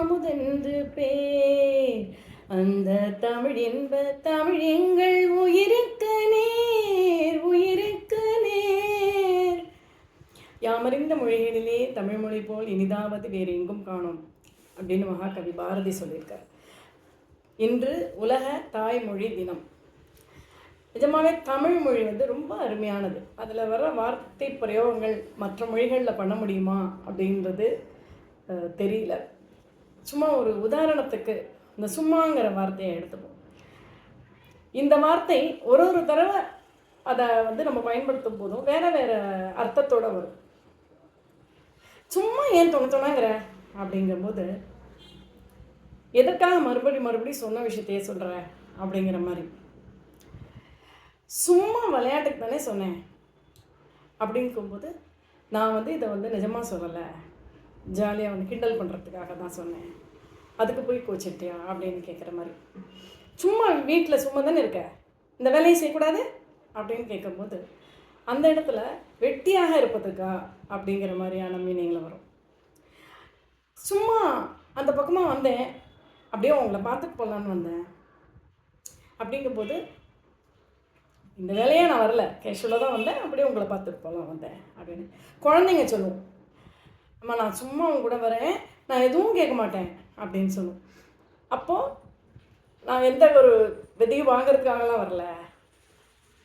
அமுதென்று பேர். அந்த தமிழ் என்ப தமிழ் எங்கள் உயிருக்கு நேர், உயிருக்கு நேர். யாமறிந்த மொழிகளிலே தமிழ் மொழி போல் இனிதாவது வேறு எங்கும் காணோம் அப்படின்னு மகாகவி பாரதி சொல்லியிருக்கார். இன்று உலக தாய்மொழி தினம். நிஜமாவே தமிழ் மொழி ரொம்ப அருமையானது. அதில் வர வார்த்தை பிரயோகங்கள் மற்ற மொழிகளில் பண்ண முடியுமா அப்படின்றது தெரியல. சும்மா ஒரு உதாரணத்துக்கு இந்த சும்மாங்கிற வார்த்தையை எடுத்துப்போம். இந்த வார்த்தை ஒரு ஒரு தடவை அதை நம்ம பயன்படுத்தும் போதும் வேறு வேறு அர்த்தத்தோடு வரும். சும்மா ஏன் தொணத்தொணாங்கிற அப்படிங்கும்போது எதற்காக மறுபடியும் சொன்ன விஷயத்தையே சொல்கிற அப்படிங்கிற மாதிரி. சும்மா விளையாட்டுக்கு தானே சொன்னேன் அப்படிங்கும்போது நான் இதை நிஜமாக சொல்லலை, ஜாலியாக கிண்டல் பண்ணுறதுக்காக தான் சொன்னேன், அதுக்கு போய் கோச்சிட்டியா அப்படின்னு கேட்குற மாதிரி. சும்மா வீட்டில் சும்மா தானே இருக்க, இந்த வேலையை செய்யக்கூடாது அப்படின்னு கேட்கும்போது அந்த இடத்துல வெட்டியாக இருப்பதுக்கா அப்படிங்கிற மாதிரியான மீனிங்கில் வரும். சும்மா அந்த பக்கமாக வந்தேன், அப்படியே உங்களை பார்த்துட்டு போகலான்னு வந்தேன் அப்படிங்கும்போது இந்த வேலையாக நான் வரல, கேஷுவலாக தான் வந்தேன், அப்படியே உங்களை பார்த்துட்டு போகலாம் வந்தேன் அப்படின்னு குழந்தைங்க சொல்லுவோம். அம்மா நான் சும்மா உங்க கூட வரேன், நான் எதுவும் கேட்க மாட்டேன் அப்படின்னு சொல்லுவோம். அப்போது நான் எந்த ஒரு விதையும் வாங்கிறதுக்காகலாம் வரல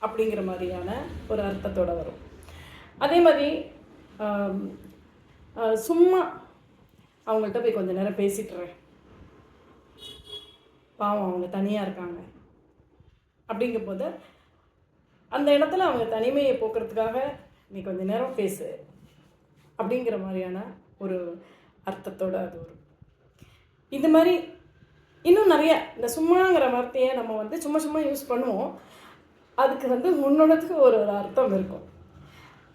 அப்படிங்கிற மாதிரியான ஒரு அர்த்தத்தோடு வரும். அதே மாதிரி சும்மா அவங்கள்ட்ட போய் கொஞ்சம் நேரம் பேசிட்டுறேன், பாவம் அவங்க தனியாக இருக்காங்க அப்படிங்கும்போது அந்த இடத்துல அவங்க தனிமையை போக்குறதுக்காக நீ கொஞ்சம் நேரம் பேசு அப்படிங்கிற மாதிரியான ஒரு அர்த்தத்தோடு அது வரும். இது மாதிரி இன்னும் நிறைய இந்த சும்மாங்கிற வார்த்தையை நம்ம சும்மா சும்மா யூஸ் பண்ணுவோம். அதுக்கு முன்னோடத்துக்கு ஒரு அர்த்தம் இருக்கும்.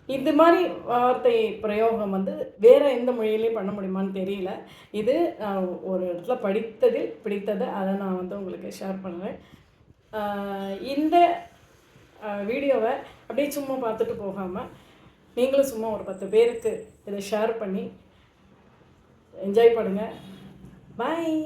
இது மாதிரி வார்த்தை பிரயோகம் வேறு எந்த மொழியிலையும் பண்ண முடியுமான்னு தெரியல. இது நான் ஒரு இடத்துல படித்ததில் பிடித்தது, அதை நான் உங்களுக்கு ஷேர் பண்ணுவேன். இந்த வீடியோவை அப்படியே சும்மா பார்த்துட்டு போகாமல் நீங்களும் சும்மா ஒரு 10 பேருக்கு இதை ஷேர் பண்ணி என்ஜாய் பண்ணுங்கள். பாய்.